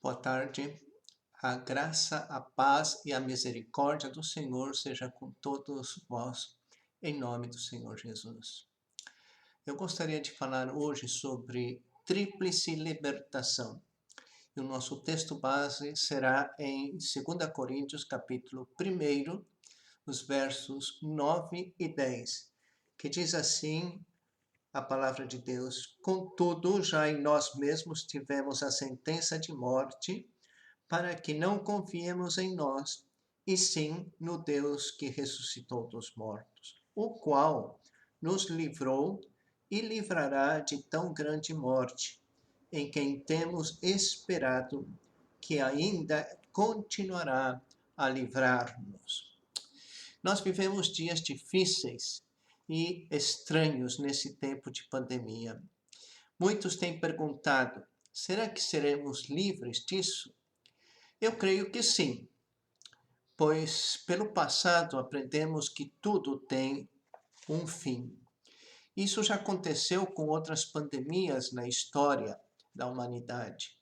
Boa tarde. A graça, a paz e a misericórdia do Senhor seja com todos vós, em nome do Senhor Jesus. Eu gostaria de falar hoje sobre tríplice libertação. E o nosso texto base será em 2 Coríntios, capítulo 1, os versos 9 e 10, que diz assim a palavra de Deus: Contudo, já em nós mesmos tivemos a sentença de morte, para que não confiemos em nós, e sim no Deus que ressuscitou dos mortos, o qual nos livrou e livrará de tão grande morte, em quem temos esperado que ainda continuará a livrar-nos. Nós vivemos dias difíceis e estranhos nesse tempo de pandemia. Muitos têm perguntado: será que seremos livres disso? Eu creio que sim, pois pelo passado aprendemos que tudo tem um fim. Isso já aconteceu com outras pandemias na história da humanidade.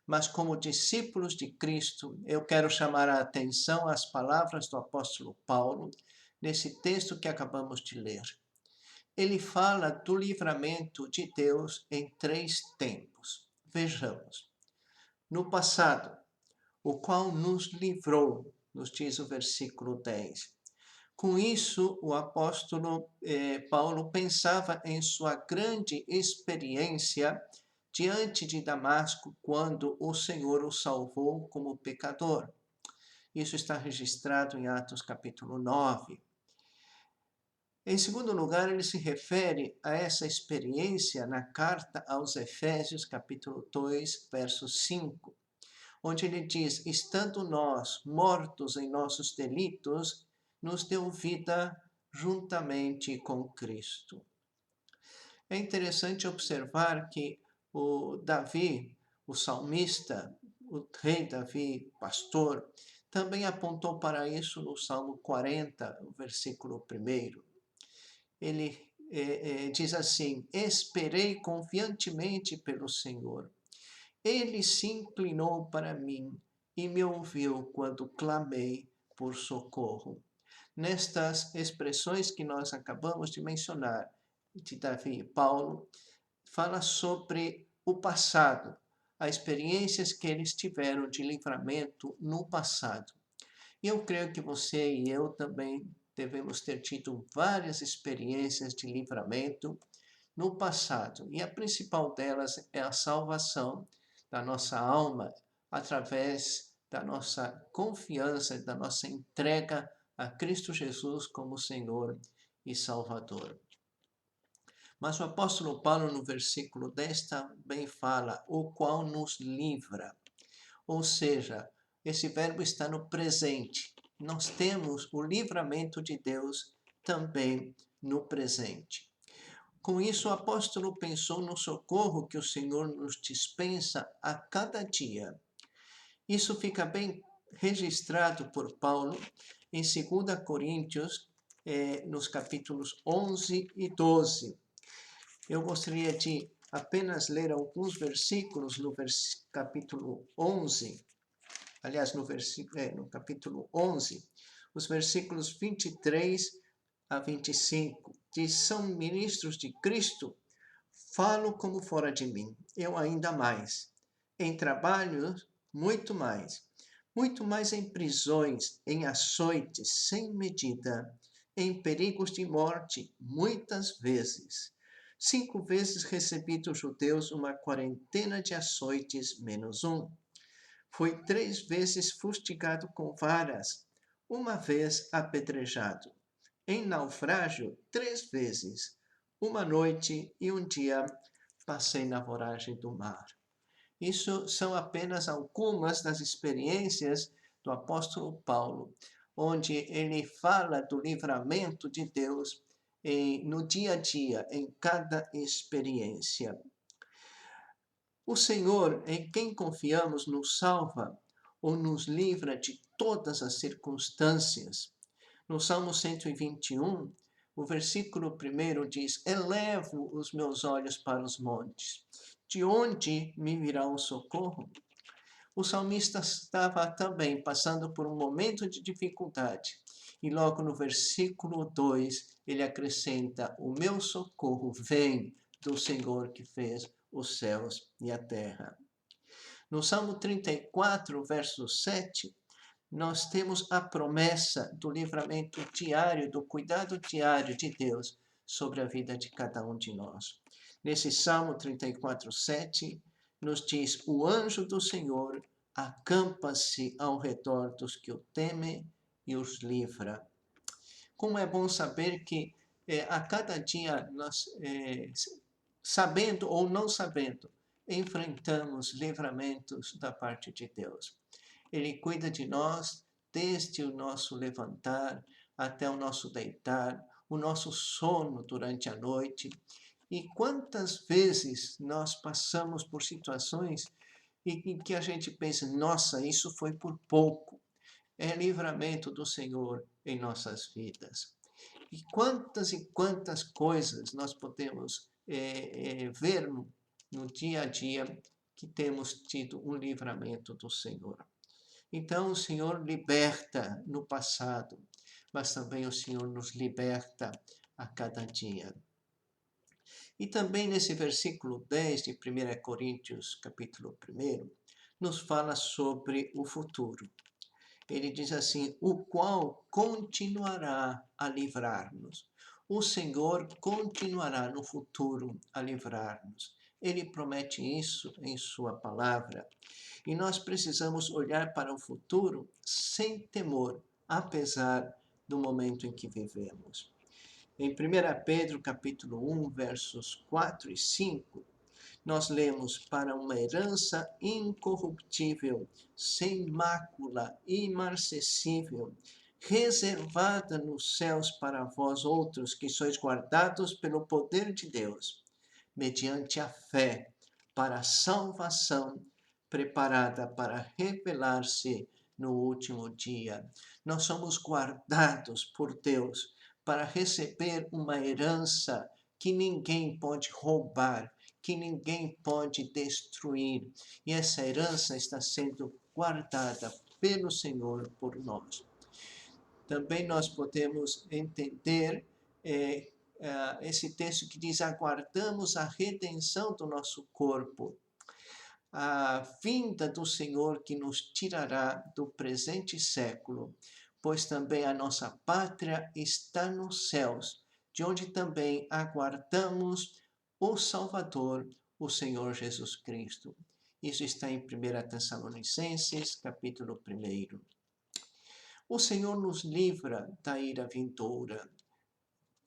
Mas como discípulos de Cristo, eu quero chamar a atenção às palavras do apóstolo Paulo nesse texto que acabamos de ler. Ele fala do livramento de Deus em 3 tempos. Vejamos. No passado, o qual nos livrou, nos diz o versículo 10. Com isso, o apóstolo Paulo pensava em sua grande experiência diante de Damasco, quando o Senhor o salvou como pecador. Isso está registrado em Atos capítulo 9. Em segundo lugar, ele se refere a essa experiência na carta aos Efésios, capítulo 2, verso 5. Onde ele diz: estando nós mortos em nossos delitos, nos deu vida juntamente com Cristo. É interessante observar que o Davi, o salmista, o rei Davi, pastor, também apontou para isso no Salmo 40, versículo 1. Ele diz assim: esperei confiantemente pelo Senhor. Ele se inclinou para mim e me ouviu quando clamei por socorro. Nestas expressões que nós acabamos de mencionar, de Davi e Paulo, fala sobre o passado, as experiências que eles tiveram de livramento no passado. E eu creio que você e eu também devemos ter tido várias experiências de livramento no passado. E a principal delas é a salvação da nossa alma através da nossa confiança, da nossa entrega a Cristo Jesus como Senhor e Salvador. Mas o apóstolo Paulo, no versículo 10, também fala: o qual nos livra. Ou seja, esse verbo está no presente. Nós temos o livramento de Deus também no presente. Com isso, o apóstolo pensou no socorro que o Senhor nos dispensa a cada dia. Isso fica bem registrado por Paulo em 2 Coríntios, nos capítulos 11 e 12. Eu gostaria de apenas ler alguns versículos no capítulo 11, aliás, no capítulo 11, os versículos 23 a 25, diz: são ministros de Cristo, falo como fora de mim, eu ainda mais. Em trabalhos, muito mais em prisões, em açoites sem medida, em perigos de morte, muitas vezes. 5 vezes recebi dos judeus uma quarentena de açoites menos um. Fui 3 vezes fustigado com varas, uma vez apedrejado. Em naufrágio 3 vezes, uma noite e um dia passei na voragem do mar. Isso são apenas algumas das experiências do apóstolo Paulo, onde ele fala do livramento de Deus no dia a dia, em cada experiência. O Senhor, em quem confiamos, nos salva ou nos livra de todas as circunstâncias. No Salmo 121, o versículo 1 diz: elevo os meus olhos para os montes. De onde me virá o socorro? O salmista estava também passando por um momento de dificuldade. E logo no versículo 2, ele acrescenta: o meu socorro vem do Senhor que fez os céus e a terra. No Salmo 34, verso 7, nós temos a promessa do livramento diário, do cuidado diário de Deus sobre a vida de cada um de nós. Nesse Salmo 34, 7, nos diz: o anjo do Senhor acampa-se ao redor dos que o temem e os livra. Como é bom saber que a cada dia nós, sabendo ou não sabendo, enfrentamos livramentos da parte de Deus. Ele cuida de nós desde o nosso levantar até o nosso deitar, o nosso sono durante a noite. E quantas vezes nós passamos por situações em que a gente pensa: nossa, isso foi por pouco. É livramento do Senhor em nossas vidas. E quantas coisas nós podemos ver no dia a dia que temos tido um livramento do Senhor. Então, o Senhor liberta no passado, mas também o Senhor nos liberta a cada dia. E também nesse versículo 10 de 1 Coríntios, capítulo 1, nos fala sobre o futuro. Ele diz assim: o qual continuará a livrar-nos. O Senhor continuará no futuro a livrar-nos. Ele promete isso em sua palavra. E nós precisamos olhar para o futuro sem temor, apesar do momento em que vivemos. Em 1 Pedro capítulo 1, versos 4 e 5, nós lemos: para uma herança incorruptível, sem mácula, imarcessível, reservada nos céus para vós outros, que sois guardados pelo poder de Deus, mediante a fé, para a salvação, preparada para revelar-se no último dia. Nós somos guardados por Deus para receber uma herança que ninguém pode roubar, que ninguém pode destruir. E essa herança está sendo guardada pelo Senhor por nós. Também nós podemos entender esse texto que diz: aguardamos a redenção do nosso corpo, a vinda do Senhor que nos tirará do presente século, pois também a nossa pátria está nos céus, de onde também aguardamos o Salvador, o Senhor Jesus Cristo. Isso está em 1 Tessalonicenses, capítulo 1. O Senhor nos livra da ira vindoura.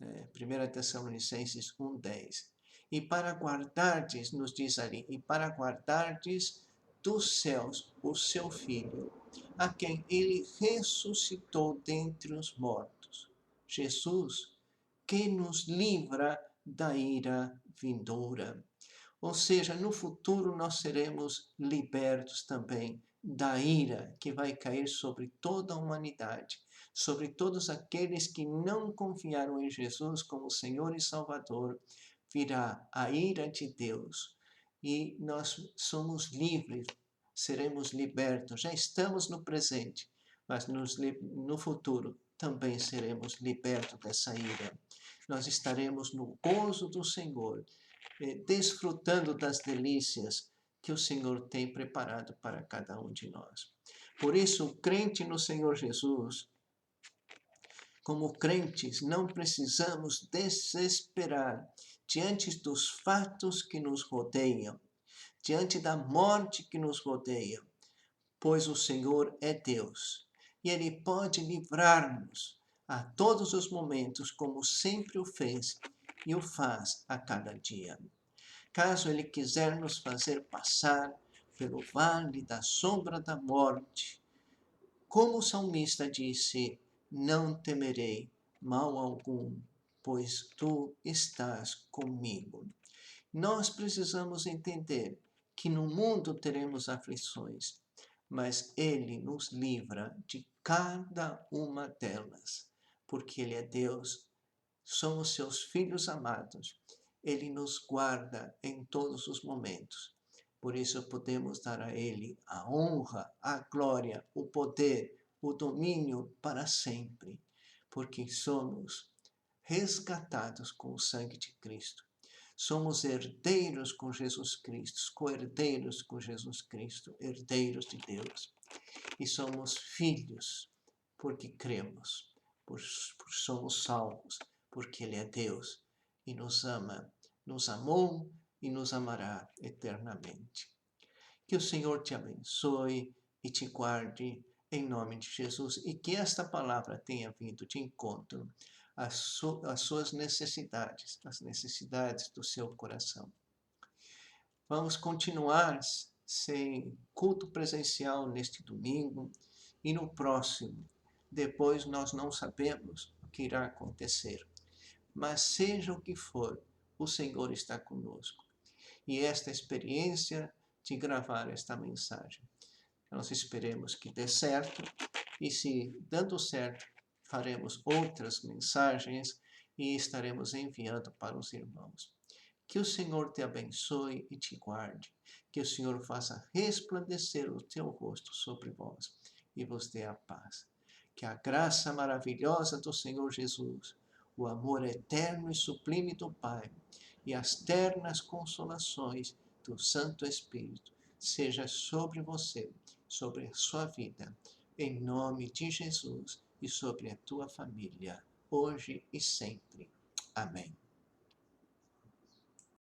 1 Tessalonicenses 1:10. E para guardardes, nos diz ali, e para guardardes dos céus o seu Filho, a quem ele ressuscitou dentre os mortos. Jesus, que nos livra da ira vindoura. Ou seja, no futuro nós seremos libertos também da ira que vai cair sobre toda a humanidade, sobre todos aqueles que não confiaram em Jesus como Senhor e Salvador. Virá a ira de Deus e nós somos livres, seremos libertos. Já estamos no presente, mas no futuro também seremos libertos dessa ira. Nós estaremos no gozo do Senhor, desfrutando das delícias que o Senhor tem preparado para cada um de nós. Por isso, o crente no Senhor Jesus, como crentes, não precisamos desesperar diante dos fatos que nos rodeiam, diante da morte que nos rodeia, pois o Senhor é Deus e Ele pode livrar-nos a todos os momentos, como sempre o fez e o faz a cada dia. Caso Ele quiser nos fazer passar pelo vale da sombra da morte, como o salmista disse: não temerei mal algum, pois tu estás comigo. Nós precisamos entender que no mundo teremos aflições, mas Ele nos livra de cada uma delas, porque Ele é Deus, somos seus filhos amados. Ele nos guarda em todos os momentos. Por isso podemos dar a Ele a honra, a glória, o poder, o domínio para sempre, porque somos resgatados com o sangue de Cristo. Somos herdeiros com Jesus Cristo, co-herdeiros com Jesus Cristo, herdeiros de Deus. E somos filhos, porque cremos, somos salvos, porque Ele é Deus e nos ama, nos amou e nos amará eternamente. Que o Senhor te abençoe e te guarde em nome de Jesus e que esta palavra tenha vindo de encontro às suas necessidades, às necessidades do seu coração. Vamos continuar sem culto presencial neste domingo e no próximo. Depois nós não sabemos o que irá acontecer. Mas seja o que for, o Senhor está conosco. E esta experiência de gravar esta mensagem, nós esperemos que dê certo, e se dando certo, faremos outras mensagens e estaremos enviando para os irmãos. Que o Senhor te abençoe e te guarde, que o Senhor faça resplandecer o teu rosto sobre vós e vos dê a paz. Que a graça maravilhosa do Senhor Jesus, o amor eterno e sublime do Pai e as ternas consolações do Santo Espírito seja sobre você, sobre a sua vida, em nome de Jesus e sobre a tua família, hoje e sempre. Amém.